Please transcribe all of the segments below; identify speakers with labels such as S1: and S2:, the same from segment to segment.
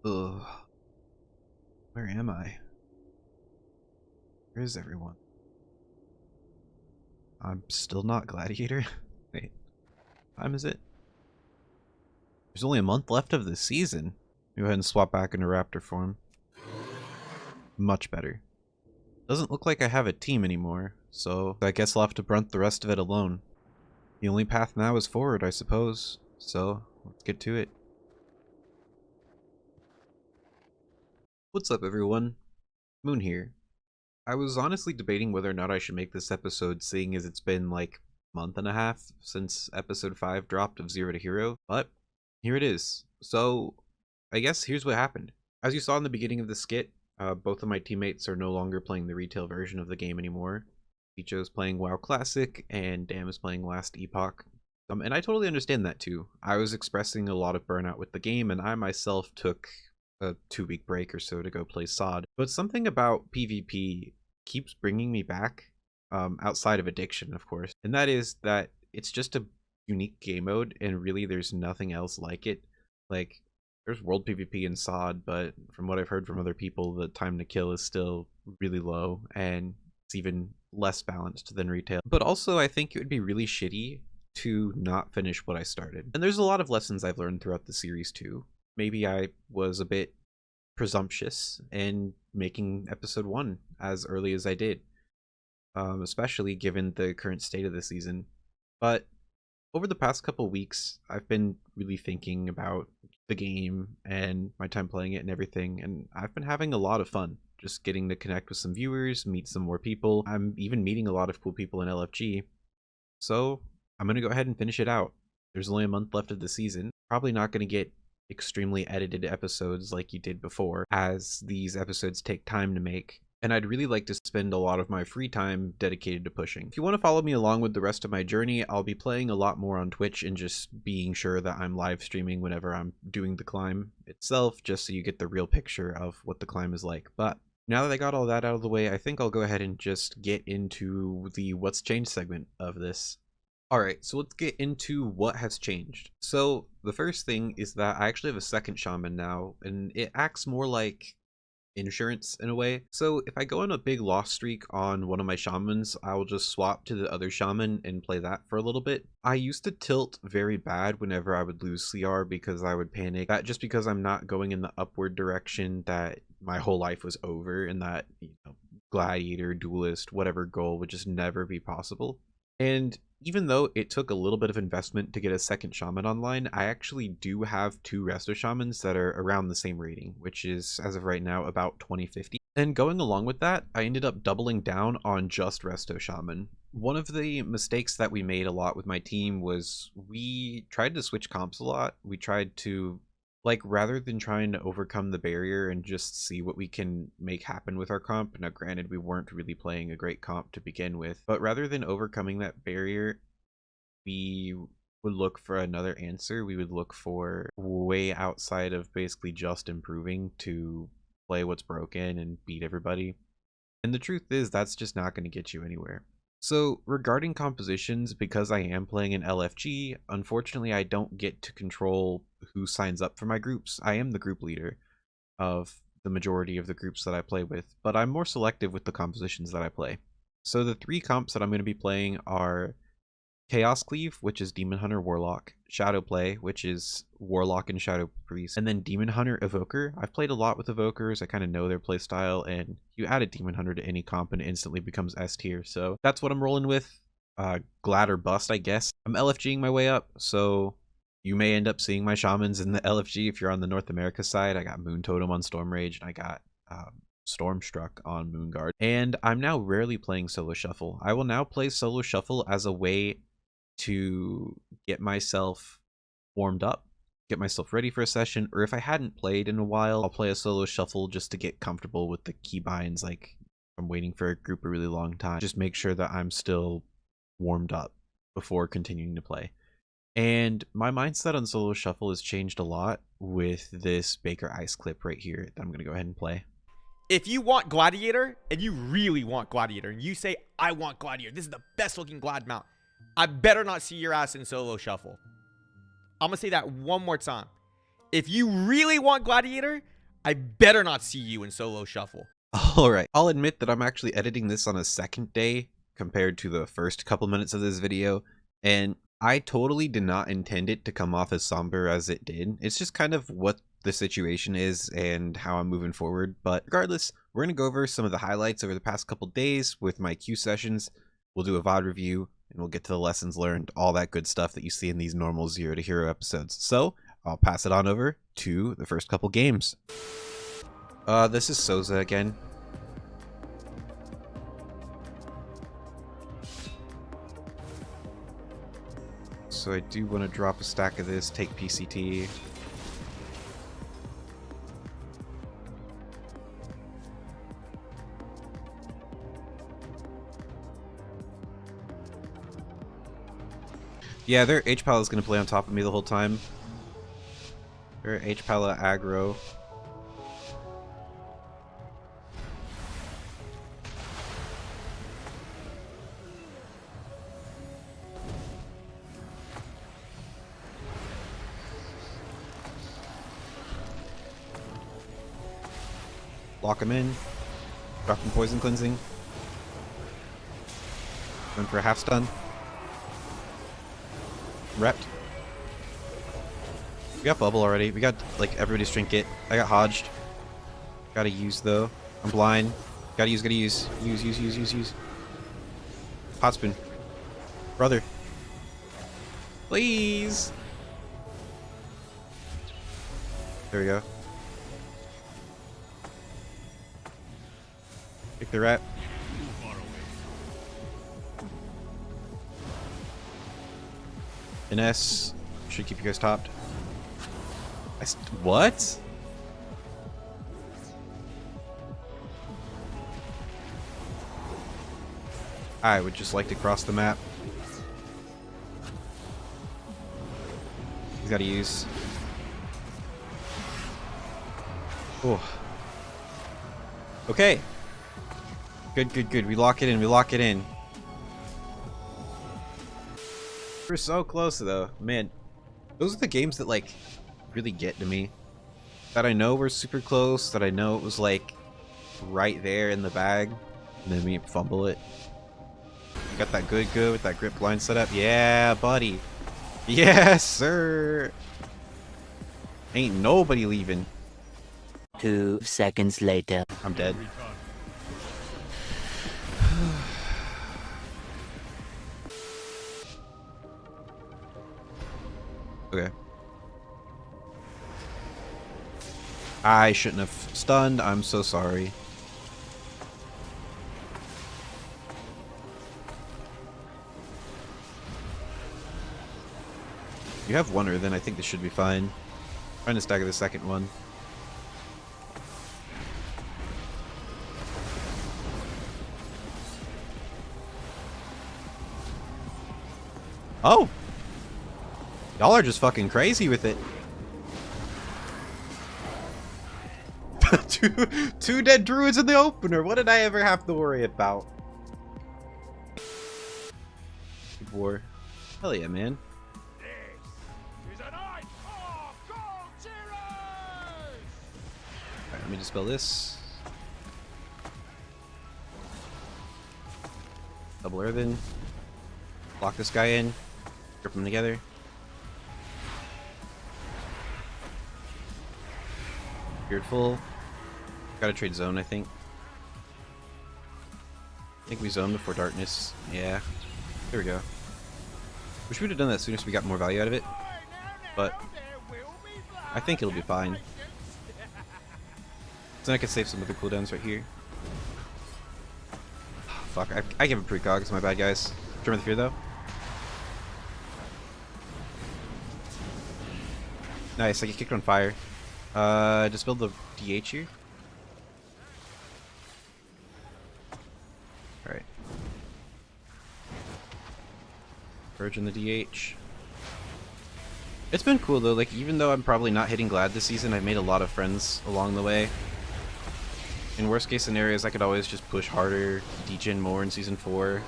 S1: Ugh. Where am I? Where is everyone? I'm still not Gladiator. Wait, what time is it? There's only a month left of the season. Go ahead and swap back into Raptor form. Much better. Doesn't look like I have a team anymore, so I guess I'll have to brunt the rest of it alone. The only path now is forward, I suppose. So, let's get to it. What's up, everyone? Moon here. I was honestly debating whether or not I should make this episode, seeing as it's been like a month and a half since episode 5 dropped of Zero to Hero, but here it is. So, I guess here's what happened. As you saw in the beginning of the skit, both of my teammates are no longer playing the retail version of the game anymore. Icho's playing WoW Classic, and Dam is playing Last Epoch. And I totally understand that too. I was expressing a lot of burnout with the game, and I myself took a 2-week break or so to go play SOD. But something about PvP keeps bringing me back, outside of addiction, of course, and that is that it's just a unique game mode, and really there's nothing else like it. Like, there's world PvP in SOD, but from what I've heard from other people, the time to kill is still really low, and it's even less balanced than retail. But also, I think it would be really shitty to not finish what I started. And there's a lot of lessons I've learned throughout the series too. Maybe I was a bit presumptuous in making episode 1 as early as I did, especially given the current state of the season. But over the past couple weeks, I've been really thinking about the game and my time playing it and everything, and I've been having a lot of fun just getting to connect with some viewers, meet some more people. I'm even meeting a lot of cool people in LFG, so I'm gonna go ahead and finish it out. There's only a month left of the season. Probably not gonna get extremely edited episodes like you did before, as these episodes take time to make, and I'd really like to spend a lot of my free time dedicated to pushing. If you want to follow me along with the rest of my journey, I'll be playing a lot more on Twitch and just being sure that I'm live streaming whenever I'm doing the climb itself, just so you get the real picture of what the climb is like. But now that I got all that out of the way, I think I'll go ahead and just get into the What's Changed segment of this. Alright, so let's get into what has changed. So the first thing is that I actually have a second shaman now, and it acts more like insurance in a way. So if I go on a big loss streak on one of my shamans, I will just swap to the other shaman and play that for a little bit. I used to tilt very bad whenever I would lose CR because I would panic that just because I'm not going in the upward direction that my whole life was over, and that, you know, gladiator, duelist, whatever goal would just never be possible. And even though it took a little bit of investment to get a second shaman online, I actually do have 2 resto shamans that are around the same rating, which is, as of right now, about 2050. And going along with that, I ended up doubling down on just resto shaman. One of the mistakes that we made a lot with my team was we tried to switch comps a lot. We tried to, like, rather than trying to overcome the barrier and just see what we can make happen with our comp. Now granted, we weren't really playing a great comp to begin with, but rather than overcoming that barrier, we would look for another answer. We would look for way outside of basically just improving to play what's broken and beat everybody. And the truth is, that's just not going to get you anywhere. So regarding compositions, because I am playing an LFG, unfortunately I don't get to control who signs up for my groups. I am the group leader of the majority of the groups that I play with, but I'm more selective with the compositions that I play. So the 3 comps that I'm going to be playing are Chaos Cleave, which is Demon Hunter Warlock, Shadow Play, which is Warlock and Shadow Priest, and then Demon Hunter Evoker. I've played a lot with Evokers, I kind of know their playstyle, and you add a Demon Hunter to any comp and it instantly becomes S tier, so that's what I'm rolling with. Glad or bust, I guess. I'm LFGing my way up, so you may end up seeing my shamans in the LFG if you're on the North America side. I got Moon Totem on Storm Rage, and I got Stormstruck on Moonguard. And I'm now rarely playing Solo Shuffle. I will now play Solo Shuffle as a way to get myself warmed up, get myself ready for a session, or if I hadn't played in a while, I'll play a Solo Shuffle just to get comfortable with the keybinds. Like, I'm waiting for a group a really long time, just make sure that I'm still warmed up before continuing to play. And my mindset on Solo Shuffle has changed a lot with this Baker Ice clip right here that I'm going to go ahead and play.
S2: If you want Gladiator, and you really want Gladiator, and you say, I want Gladiator, this is the best looking Glad mount, I better not see your ass in Solo Shuffle. I'm going to say that one more time. If you really want Gladiator, I better not see you in solo shuffle.
S1: Alright, I'll admit that I'm actually editing this on a second day compared to the first couple minutes of this video, and I totally did not intend it to come off as somber as it did. It's just kind of what the situation is and how I'm moving forward, but regardless, we're going to go over some of the highlights over the past couple days with my queue sessions. We'll do a VOD review, and we'll get to the lessons learned, all that good stuff that you see in these normal Zero to Hero episodes. So, I'll pass it on over to the first couple games. This is Souza again. So I do want to drop a stack of this, take PCT. Yeah, their H-Pala is going to play on top of me the whole time. Their H-Pala aggro. Lock him in. Drop him poison cleansing. Going for a half stun. Repped. We got bubble already. We got like everybody's trinket. I got hodged. Gotta use though. I'm blind. Gotta use. Use. Hot spoon. Brother. Please. There we go. Kick the rat. Finesse. Should keep you guys topped. What? I would just like to cross the map. He's got to use. Oh. Okay. Good. We lock it in. We're so close though. Man, those are the games that like really get to me. That I know we're super close, that I know it was like right there in the bag, and then we fumble it. Got that good with that grip line set up. Yeah, buddy. Yes, sir. Ain't nobody leaving.
S3: 2 seconds later.
S1: I'm dead. Okay. I shouldn't have stunned. I'm so sorry. You have one then I think this should be fine. Trying to stagger the second one. Oh! Y'all are just fucking crazy with it. two dead druids in the opener. What did I ever have to worry about? War. Hell yeah, man. Alright, let me dispel this. Double earthen. Lock this guy in. Grip them together. Beard full. Gotta trade zone, I think. I think we zone before darkness. Yeah. There we go. Wish we'd have done that sooner so we got more value out of it. But I think it'll be fine. Then I could save some of the cooldowns right here. Oh, fuck, I give a precog. It's my bad, guys. Tremor the Fear, though. Nice, I get kicked on fire. Just build the DH here. Alright. Purge in the DH. It's been cool though, like even though I'm probably not hitting Glad this season, I've made a lot of friends along the way. In worst case scenarios, I could always just push harder, degen more in Season 4.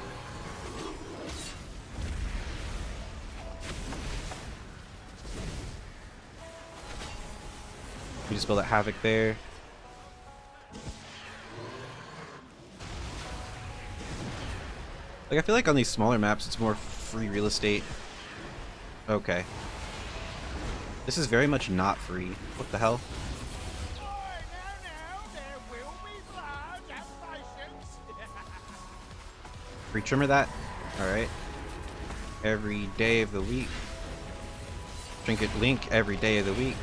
S1: We just build that Havoc there. Like, I feel like on these smaller maps, it's more free real estate. Okay. This is very much not free. What the hell? Free trimmer that? Alright. Every day of the week. Trinket Link every day of the week.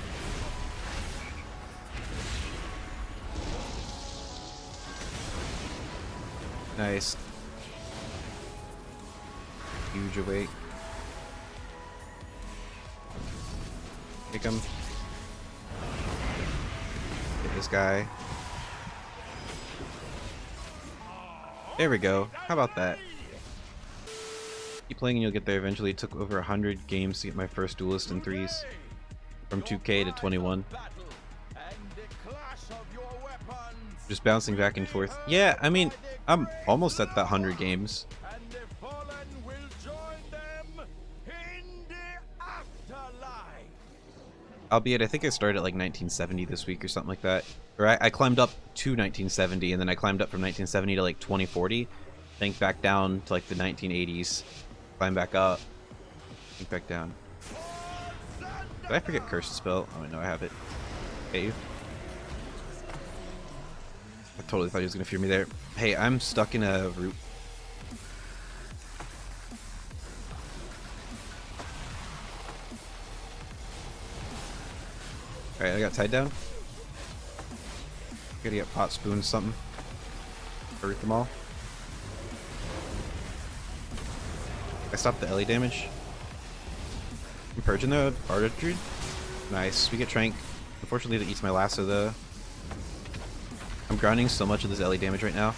S1: Nice. Huge awake. Pick him. Get this guy. There we go. How about that? Keep playing and you'll get there eventually. It took over 100 games to get my first duelist in 3s. From 2K to 21. Just bouncing back and forth. Yeah, I mean, I'm almost at that 100 games. Albeit, I think I started at like 1970 this week or something like that. Or I climbed up to 1970, and then I climbed up from 1970 to like 2040. Think back down to like the 1980s. Climb back up. Think back down. Did I forget Curse spell? Oh, no, I have it. Get you. I totally thought he was going to fear me there. Hey, I'm stuck in a root. Alright, I got tied down. Gotta get pot spoon something. Hurt them all. I stopped the Ellie damage. I'm purging the Druid. Nice. We get Trank. Unfortunately, that eats my lasso though. I'm grinding so much of this Ellie damage right now.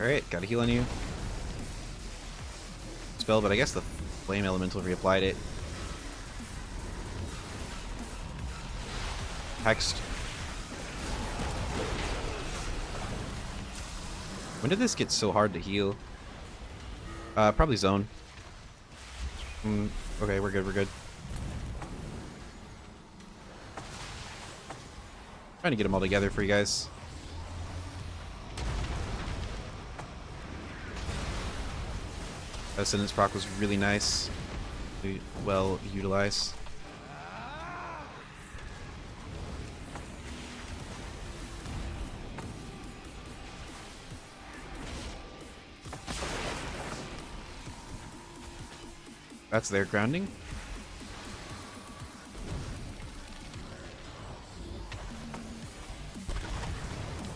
S1: Alright, gotta heal on you. Spell, but I guess the Flame Elemental reapplied it. Hexed. When did this get so hard to heal? Probably zone. Okay, we're good, we're good. Trying to get them all together for you guys. Ascendance proc was really nice. Really well utilized. That's their grounding.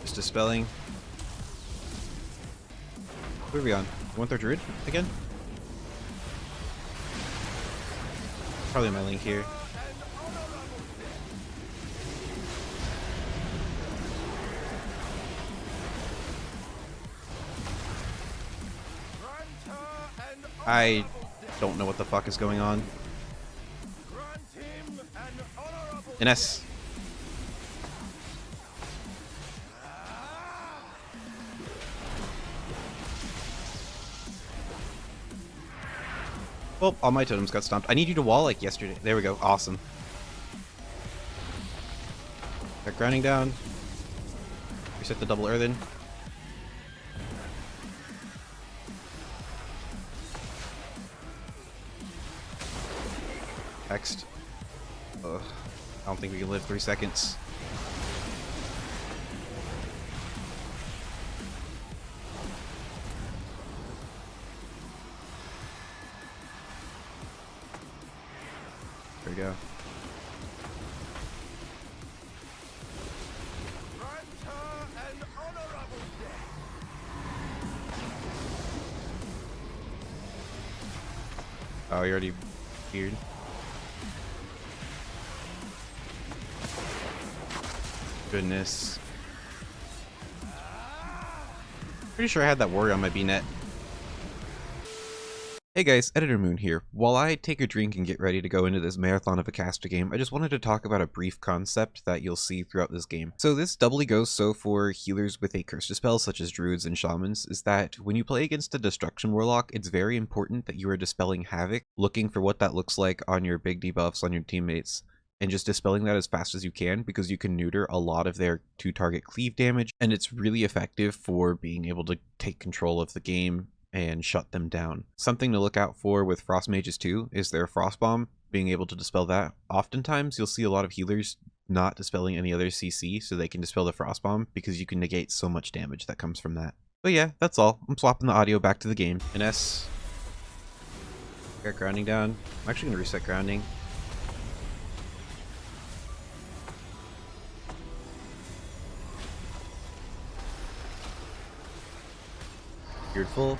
S1: Just dispelling. Who are we on? Want their druid again? Probably my link here. I don't know what the fuck is going on. An S. Well, all my totems got stomped. I need you to wall like yesterday. There we go. Awesome. They're grinding down. Reset the double earthen. Hexed. Ugh. I don't think we can live 3 seconds. There we go. Oh, you already feared. Goodness. Pretty sure I had that warrior on my B-net. Hey guys, Editor Moon here. While I take a drink and get ready to go into this marathon of a caster game, I just wanted to talk about a brief concept that you'll see throughout this game. So this doubly goes so for healers with a curse dispel, such as druids and shamans, is that when you play against a destruction warlock, it's very important that you are dispelling havoc, looking for what that looks like on your big debuffs on your teammates, and just dispelling that as fast as you can, because you can neuter a lot of their 2-target cleave damage, and it's really effective for being able to take control of the game and shut them down. Something to look out for with frost mages too is their frost bomb, being able to dispel that. Oftentimes you'll see a lot of healers not dispelling any other CC so they can dispel the frost bomb, because you can negate so much damage that comes from that. But yeah, that's all. I'm swapping the audio back to the game. NS. Got grounding down. I'm actually gonna reset grounding. Beard full.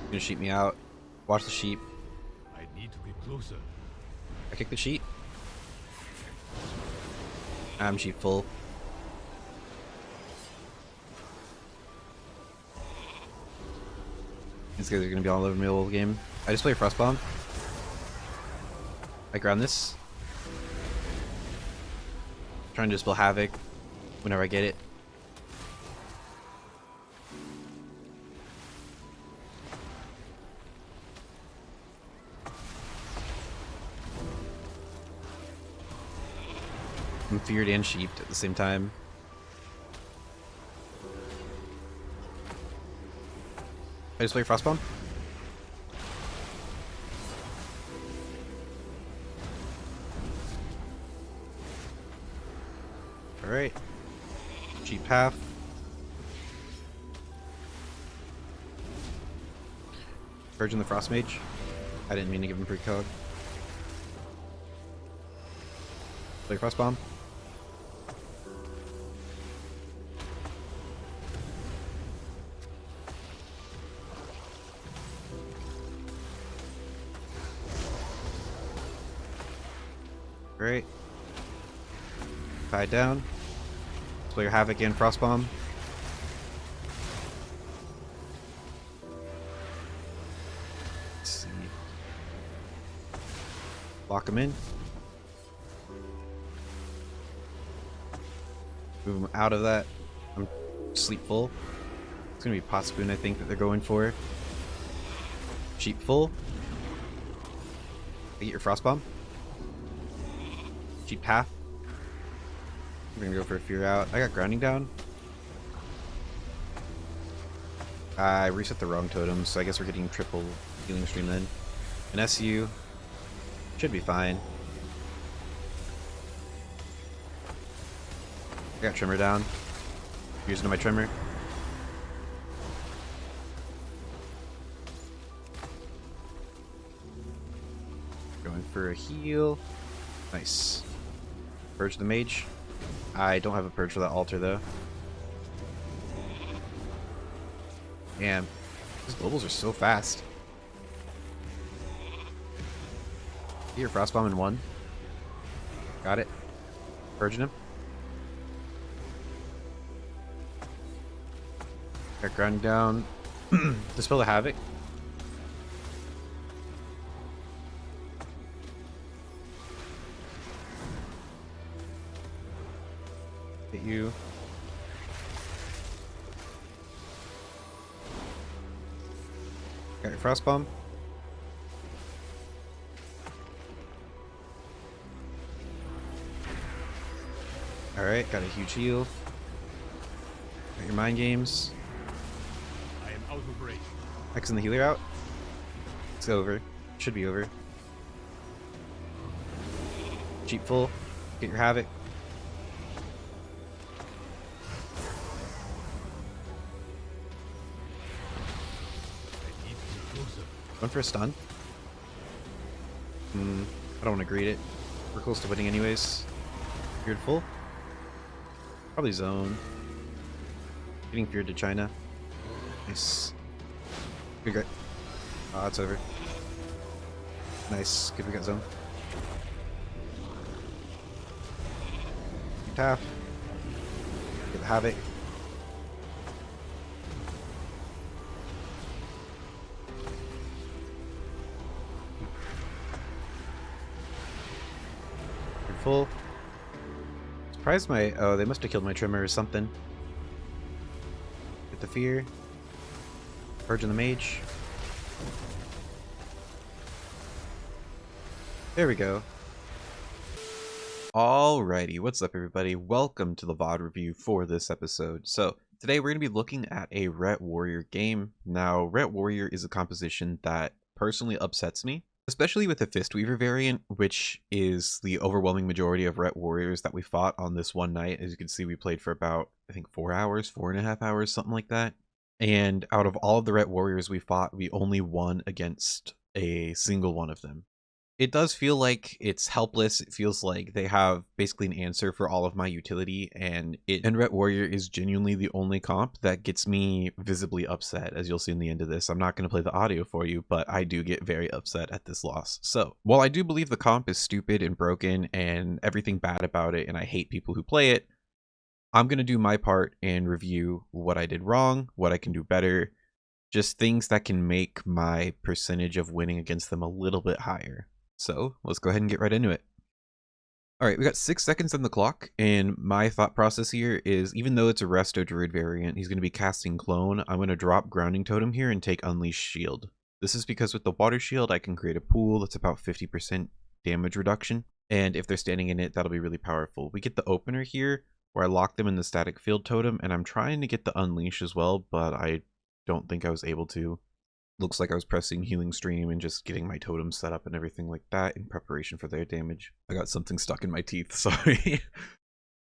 S1: Gonna sheep me out. Watch the sheep.
S4: I need to get closer.
S1: I kick the sheep. I'm sheep full. These guys are gonna be all over me the whole game. I just play frost bomb. I ground this. Trying to dispel havoc whenever I get it. I'm feared and sheeped at the same time. I just play Frostbomb. Alright. Sheep half. Virgin the Frost Mage. I didn't mean to give him precog. Play Frostbomb. Great. Tied down. Let's play your Havoc and Frostbomb. Let's see. Lock him in. Move him out of that. I'm sleep full. It's gonna be pot spoon, I think, that they're going for. Sheep full. I get your Frostbomb. Sheep half. I'm gonna go for a fear out. I got grounding down. I reset the wrong totem, so I guess we're getting triple healing stream then. An SU should be fine. I got trimmer down. Using my trimmer. Going for a heal. Nice. Purge the mage. I don't have a purge for that altar though. Damn. These globals are so fast. Get your Frostbomb in 1. Got it. Purging him. Got grounding down. Dispel the Havoc. Hit you. Got your Frostbomb. Alright, got a huge heal. Got your mind games.
S4: I am out of range.
S1: Xing the healer out. It's over. Should be over. Cheap full. Get your Havoc.
S4: I need to get closer.
S1: Going for a stun. I don't want to greet it. We're close to winning anyways. Feared full. Probably zone. Getting feared to China. Nice. Good guy. Ah, it's over. Nice. Good, we got zone. Tap. Get the Havoc. full. Surprised my... Oh, they must have killed my trimmer or something. Get the fear. Purge on the mage. There we go. Alrighty, what's up everybody? Welcome to the VOD review for this episode. So, today we're going to be looking at a Ret Warrior game. Now, Ret Warrior is a composition that personally upsets me, especially with the Fistweaver variant, which is the overwhelming majority of Ret Warriors that we fought on this one night. As you can see, we played for about, I think 4 hours, 4.5 hours, something like that. And out of all of the Ret Warriors we fought, we only won against a single one of them. It does feel like it's helpless. It feels like they have basically an answer for all of my utility, and Ret Warrior is genuinely the only comp that gets me visibly upset, as you'll see in the end of this. I'm not going to play the audio for you, but I do get very upset at this loss. So, while I do believe the comp is stupid and broken and everything bad about it, and I hate people who play it, I'm going to do my part and review what I did wrong, what I can do better, just things that can make my percentage of winning against them a little bit higher. So let's go ahead and get right into it. Alright, we got 6 seconds on the clock, and my thought process here is, even though it's a Resto Druid variant, he's going to be casting Clone, I'm going to drop Grounding Totem here and take Unleash Shield. This is because with the Water Shield, I can create a pool that's about 50% damage reduction, and if they're standing in it, that'll be really powerful. We get the Opener here, where I lock them in the Static Field Totem, and I'm trying to get the Unleash as well, but I don't think I was able to. Looks like I was pressing Healing Stream and just getting my totems set up and everything like that in preparation for their damage. I got something stuck in my teeth, sorry.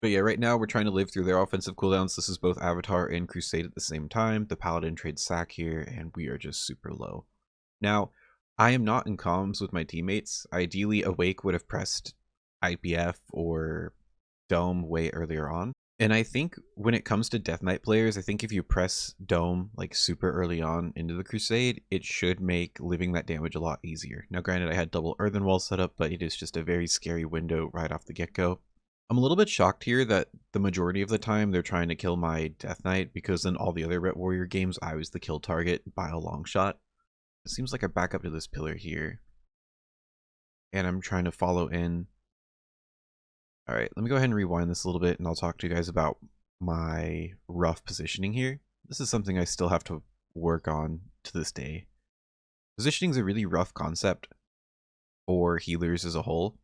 S1: But yeah, right now we're trying to live through their offensive cooldowns. This is both Avatar and Crusade at the same time. The Paladin trades sack here, and we are just super low. Now, I am not in comms with my teammates. Ideally, Awake would have pressed IPF or Dome way earlier on. And I think when it comes to Death Knight players, I think if you press Dome like super early on into the Crusade, it should make living that damage a lot easier. Now granted, I had double Earthen Wall set up, but it is just a very scary window right off the get-go. I'm a little bit shocked here that the majority of the time they're trying to kill my Death Knight, because in all the other Ret Warrior games, I was the kill target by a long shot. It seems like I back up to this pillar here, and I'm trying to follow in. Alright, let me go ahead and rewind this a little bit, and I'll talk to you guys about my rough positioning here. This is something I still have to work on to this day. Positioning is a really rough concept for healers as a whole,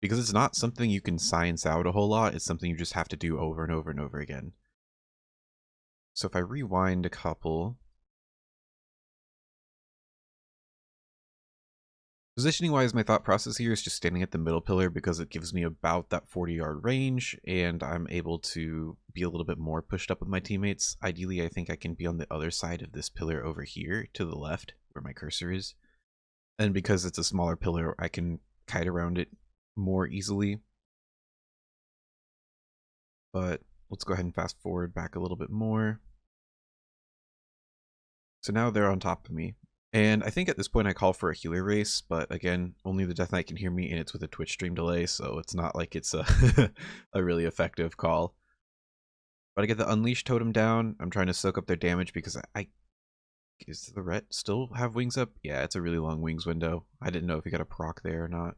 S1: because it's not something you can science out a whole lot, it's something you just have to do over and over and over again. So if I rewind a couple... Positioning wise, my thought process here is just standing at the middle pillar because it gives me about that 40-yard range, and I'm able to be a little bit more pushed up with my teammates. Ideally, I think I can be on the other side of this pillar over here to the left where my cursor is. And because it's a smaller pillar, I can kite around it more easily. But let's go ahead and fast forward back a little bit more. So now they're on top of me. And I think at this point I call for a healer race, but again, only the Death Knight can hear me, and it's with a Twitch stream delay, so it's not like it's a, a really effective call. But I get the Unleash Totem down. I'm trying to soak up their damage because Is the Ret still have wings up? Yeah, it's a really long wings window. I didn't know if he got a proc there or not.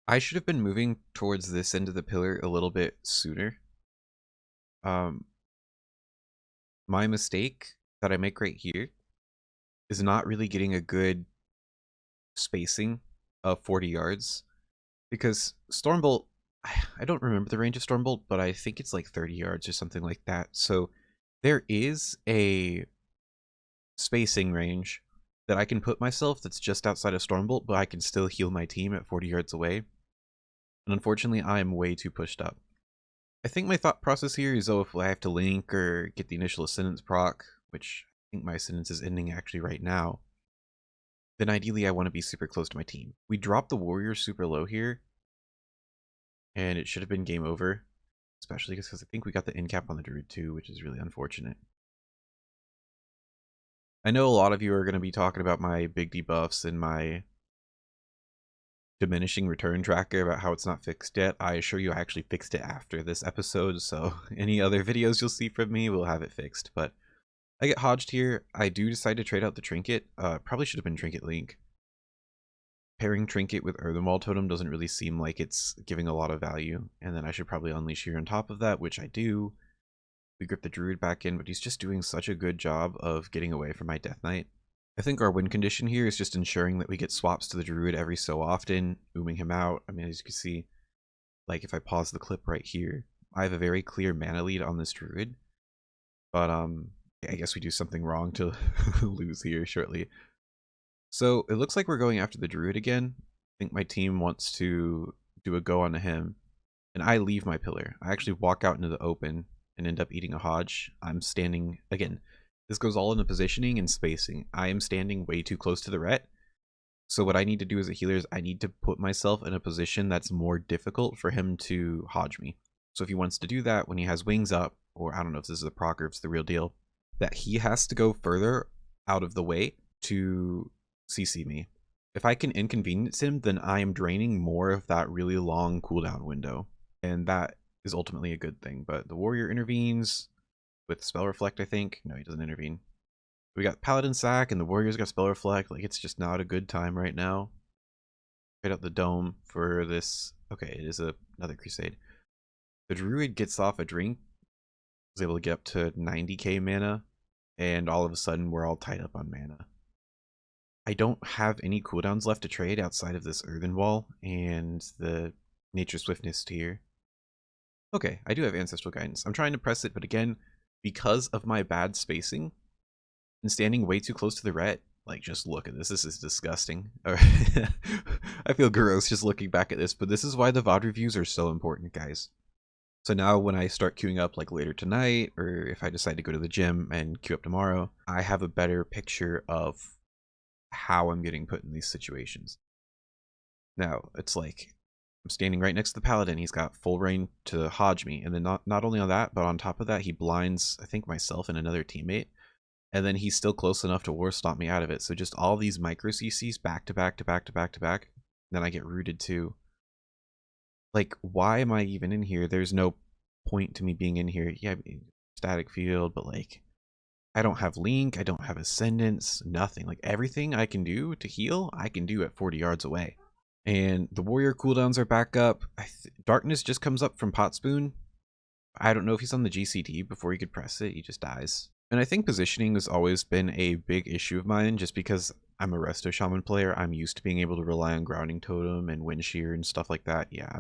S1: I should have been moving towards this end of the pillar a little bit sooner. My mistake that I make right here is not really getting a good spacing of 40 yards, because Stormbolt, I don't remember the range of Stormbolt, but I think it's like 30 yards or something like that. So there is a spacing range that I can put myself that's just outside of Stormbolt, but I can still heal my team at 40 yards away. And unfortunately, I am way too pushed up. I think my thought process here is, oh, if I have to link or get the initial Ascendance proc, which I think my Ascendance is ending actually right now, then ideally I want to be super close to my team. We dropped the Warrior super low here, and it should have been game over, especially because I think we got the end cap on the Druid too, which is really unfortunate. I know a lot of you are going to be talking about my big debuffs and my diminishing return tracker about how it's not fixed yet. I assure you I actually fixed it after this episode, so any other videos you'll see from me will have it fixed. But I get hodged here. I do decide to trade out the Trinket. Probably should have been Trinket Link. pairing Trinket with Earthenwall Totem doesn't really seem like it's giving a lot of value. And then I should probably Unleash here on top of that, which I do. We grip the Druid back in, but he's just doing such a good job of getting away from my Death Knight. I think our win condition here is just ensuring that we get swaps to the Druid every so often, ooming him out. I mean, as you can see, like if I pause the clip right here, I have a very clear mana lead on this Druid. But I guess we do something wrong to lose here shortly. So it looks like we're going after the Druid again. I think my team wants to do a go on him. And I leave my pillar. I actually walk out into the open and end up eating a Hodge. I'm standing, again, this goes all into positioning and spacing. I am standing way too close to the ret. So what I need to do as a healer is I need to put myself in a position that's more difficult for him to Hodge me. So if he wants to do that when he has wings up, or I don't know if this is a proc or if it's the real deal, that he has to go further out of the way to CC me. If I can inconvenience him, then I am draining more of that really long cooldown window. And that is ultimately a good thing. But the warrior intervenes with Spell Reflect, I think. No, he doesn't intervene. We got Paladin Sack and the warriors got Spell Reflect. Like, it's just not a good time right now. Right out the dome for this. Okay, it is another Crusade. The Druid gets off a drink. Was able to get up to 90k mana. And all of a sudden, we're all tied up on mana. I don't have any cooldowns left to trade outside of this Earthen Wall and the Nature Swiftness tier. Okay, I do have Ancestral Guidance. I'm trying to press it, but again, because of my bad spacing and standing way too close to the ret, like, just look at this. This is disgusting. I feel gross just looking back at this, but this is why the VOD reviews are so important, guys. So now when I start queuing up like later tonight, or if I decide to go to the gym and queue up tomorrow, I have a better picture of how I'm getting put in these situations. Now, it's like, I'm standing right next to the Paladin. He's got full reign to Hodge me. And then not only on that, but on top of that, he blinds, I think, myself and another teammate. And then he's still close enough to war stomp me out of it. So just all these micro CCs back to back to back to back to back. Then I get rooted too. Like, why am I even in here? There's no point to me being in here. Yeah, static field, but like, I don't have Link, I don't have Ascendance, nothing. Like, everything I can do to heal, I can do at 40 yards away. And the warrior cooldowns are back up. Darkness just comes up from Pot Spoon. I don't know if he's on the GCD before he could press it, he just dies. And I think positioning has always been a big issue of mine, just because I'm a Resto Shaman player. I'm used to being able to rely on Grounding Totem and Wind Shear and stuff like that. Yeah,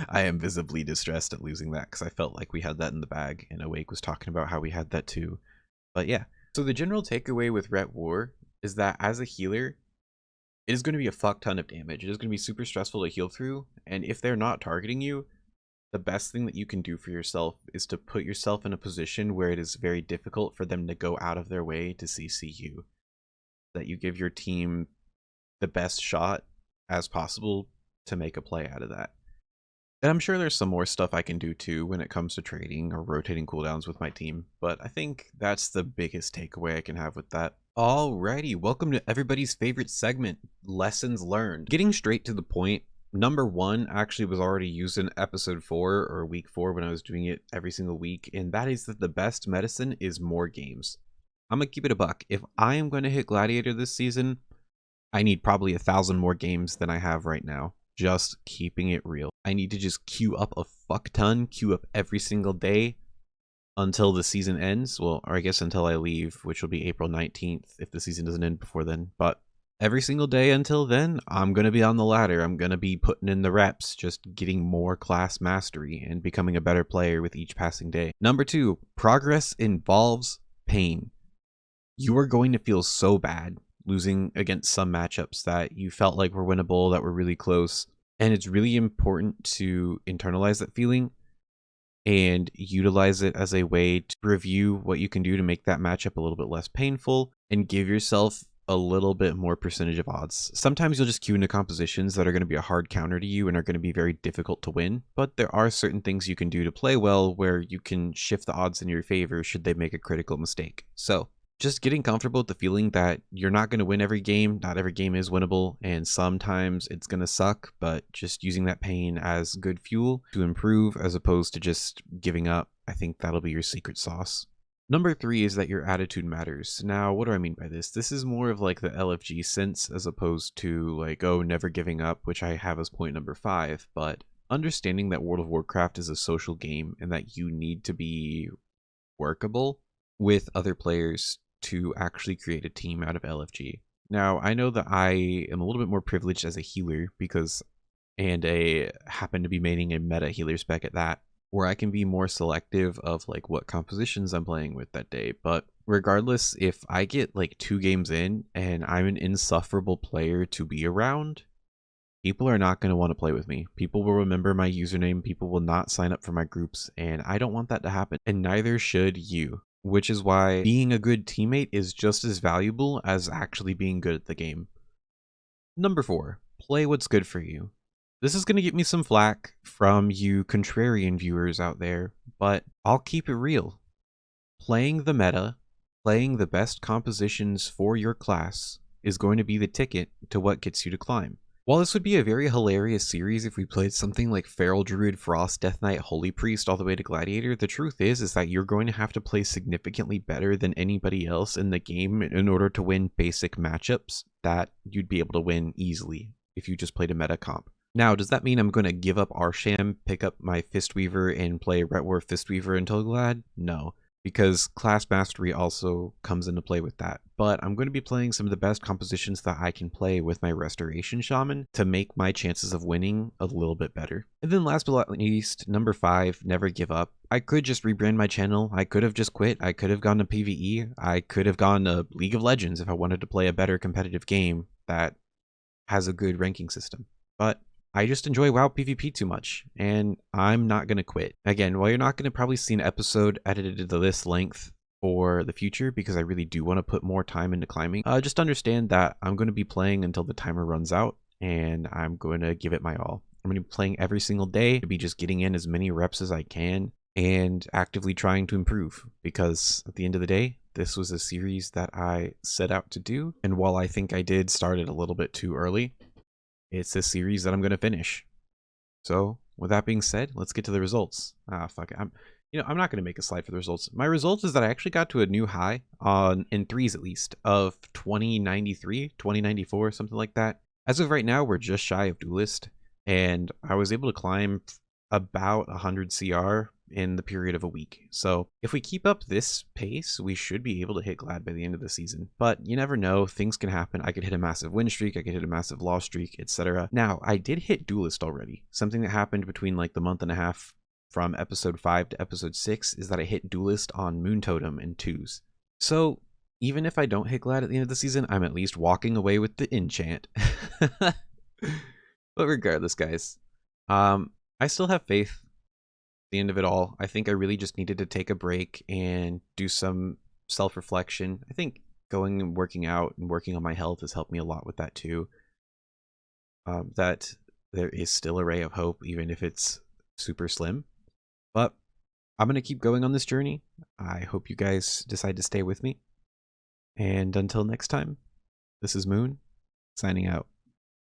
S1: I am visibly distressed at losing that, because I felt like we had that in the bag, and Awake was talking about how we had that too. But yeah, so the general takeaway with Ret War is that as a healer, it is going to be a fuck ton of damage. It is going to be super stressful to heal through, and if they're not targeting you, the best thing that you can do for yourself is to put yourself in a position where it is very difficult for them to go out of their way to CC you. That you give your team the best shot as possible to make a play out of that. And I'm sure there's some more stuff I can do too when it comes to trading or rotating cooldowns with my team, but I think that's the biggest takeaway I can have with that. Alrighty, welcome to everybody's favorite segment, Lessons Learned. Getting straight to the point, number one actually was already used in episode 4 or week 4 when I was doing it every single week, and that is that the best medicine is more games. I'm gonna keep it a buck. If I am going to hit Gladiator this season, I need probably 1,000 more games than I have right now. Just keeping it real. I need to just queue up a fuck ton, queue up every single day until the season ends. Well, or I guess until I leave, which will be April 19th if the season doesn't end before then. But every single day until then, I'm going to be on the ladder. I'm going to be putting in the reps, just getting more class mastery and becoming a better player with each passing day. Number 2, progress involves pain. You are going to feel so bad losing against some matchups that you felt like were winnable, that were really close. And it's really important to internalize that feeling and utilize it as a way to review what you can do to make that matchup a little bit less painful and give yourself a little bit more percentage of odds. Sometimes you'll just queue into compositions that are going to be a hard counter to you and are going to be very difficult to win, but there are certain things you can do to play well where you can shift the odds in your favor should they make a critical mistake. So just getting comfortable with the feeling that you're not going to win every game. Not every game is winnable, and sometimes it's going to suck, but just using that pain as good fuel to improve as opposed to just giving up, I think that'll be your secret sauce. Number 3 is that your attitude matters. Now, what do I mean by this? This is more of like the LFG sense as opposed to like, oh, never giving up, which I have as point number 5, but understanding that World of Warcraft is a social game and that you need to be workable with other players to actually create a team out of LFG. Now, I know that I am a little bit more privileged as a healer because, and I happen to be maining a meta healer spec at that, where I can be more selective of like what compositions I'm playing with that day. But regardless, if I get like 2 games in and I'm an insufferable player to be around, people are not going to want to play with me. People will remember my username, people will not sign up for my groups, and I don't want that to happen, and neither should you. Which is why being a good teammate is just as valuable as actually being good at the game. Number 4, play what's good for you. This is going to get me some flack from you contrarian viewers out there, but I'll keep it real. Playing the meta, playing the best compositions for your class is going to be the ticket to what gets you to climb. While this would be a very hilarious series if we played something like Feral Druid, Frost, Death Knight, Holy Priest all the way to Gladiator, the truth is that you're going to have to play significantly better than anybody else in the game in order to win basic matchups that you'd be able to win easily if you just played a meta comp. Now, does that mean I'm going to give up Arsham, pick up my Fistweaver, and play Retwar Fistweaver until Glad? No, because Class Mastery also comes into play with that. But I'm going to be playing some of the best compositions that I can play with my Restoration Shaman to make my chances of winning a little bit better. And then last but not least, number 5, never give up. I could just rebrand my channel. I could have just quit. I could have gone to PvE. I could have gone to League of Legends if I wanted to play a better competitive game that has a good ranking system. But I just enjoy WoW PvP too much, and I'm not going to quit. Again, while you're not going to probably see an episode edited to this length for the future, because I really do want to put more time into climbing, just understand that I'm going to be playing until the timer runs out, and I'm going to give it my all. I'm going to be playing every single day, to be just getting in as many reps as I can, and actively trying to improve, because at the end of the day, this was a series that I set out to do, and while I think I did start it a little bit too early, it's a series that I'm going to finish. So, with that being said, let's get to the results. Fuck it. I'm not going to make a slide for the results. My result is that I actually got to a new high in 3s at least of 2093, 2094, something like that. As of right now, we're just shy of Duelist, and I was able to climb about 100 CR in the period of a week. So if we keep up this pace, we should be able to hit Glad by the end of the season. But you never know, things can happen. I could hit a massive win streak, I could hit a massive loss streak, etc. Now, I did hit Duelist already. Something that happened between like the month and a half from episode 5 to episode 6 is that I hit Duelist on Moon Totem in 2s. So even if I don't hit Glad at the end of the season, I'm at least walking away with the enchant. But regardless, guys, I still have faith. The end of it all, I think I really just needed to take a break and do some self-reflection. I think going and working out and working on my health has helped me a lot with that too. That there is still a ray of hope, even if it's super slim. But I'm going to keep going on this journey. I hope you guys decide to stay with me. And until next time, this is Moon, signing out.